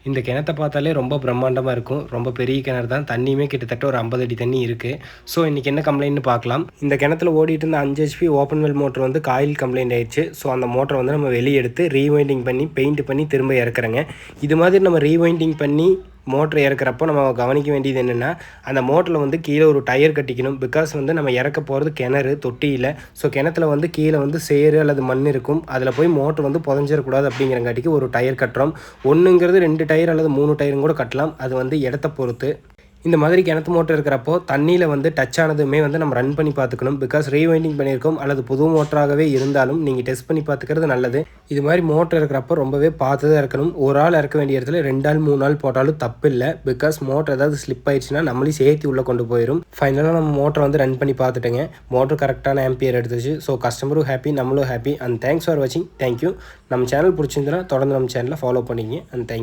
இந்த கிணத்த பார்த்தாலே ரொம்ப பிரம்மாண்டமா இருக்கும். ரொம்ப பெரிய கிணறு தான். தண்ணியுமே கிட்டத்தட்ட ஒரு 50 அடி தண்ணி இருக்கு. ஸோ இன்னைக்கு என்ன கம்ப்ளைண்ட்னு பார்க்கலாம். இந்த கிணத்துல ஓடிட்டு இருந்த 5 ஹெச்பி ஓப்பன் வெல் மோட்டர் வந்து காயில் கம்ப்ளைண்ட் ஆயிடுச்சு. ஸோ அந்த மோட்டரை வந்து நம்ம வெளியே எடுத்து ரீவைண்டிங் பண்ணி பெயிண்ட் பண்ணி திரும்ப இறக்குறேங்க. இது மாதிரி நம்ம ரீவைண்டிங் பண்ணி மோட்ரு இறக்குறப்போ நம்ம கவனிக்க வேண்டியது என்னென்னா, அந்த மோட்டரில் வந்து கீழே ஒரு டயர் கட்டிக்கணும். பிகாஸ் வந்து நம்ம இறக்க போகிறது கிணறு தொட்டியில். ஸோ கிணத்துல வந்து கீழே வந்து சேறு அல்லது மண் இருக்கும். அதில் போய் மோட்ரு வந்து புதஞ்சிடக்கூடாது அப்படிங்கிறங்காட்டிக்கு ஒரு டயர் கட்டுறோம். 1ங்கிறது 2 டயர் அல்லது 3 டயரும் கூட கட்டலாம். அது வந்து இடத்த பொறுத்து. இந்த மாதிரி கிணத்து மோட்டர் இருக்கிறப்போ தண்ணியில் வந்து டச் ஆனதுமே வந்து நம்ம ரன் பண்ணி பார்த்துக்கணும். பிகாஸ் ரீவைண்டிங் பண்ணியிருக்கோம் அல்லது புது மோட்டராகவே இருந்தாலும் நீங்கள் டெஸ்ட் பண்ணி பார்த்துக்கிறது நல்லது. இது மாதிரி மோட்டர் இருக்கிறப்போ ரொம்பவே பார்த்து தான் இருக்கணும். ஒரு ஆள் இறக்க வேண்டிய இடத்துல 2 ஆள் 3 ஆள் போட்டாலும் தப்பு இல்லை. பிகாஸ் மோட்டர் ஏதாவது ஸ்லிப் ஆயிடுச்சுன்னா நம்மளையும் சேர்த்து உள்ளே கொண்டு போயிடும். ஃபைனலாக நம்ம மோட்டரை வந்து ரன் பண்ணி பார்த்துட்டேங்க. மோட்டர் கரெக்டான ஆம்பியர் எடுத்துச்சு. ஸோ கஸ்டமரும் ஹாப்பி, நம்மளும் ஹாப்பி. அண்ட் தேங்க்ஸ் ஃபார் வாட்சிங். தேங்க்யூ. நம்ம சேனல் பிடிச்சிருந்தனா தொடர்ந்து நம்ம சேனலை ஃபாலோ பண்ணிங்க. And thank you.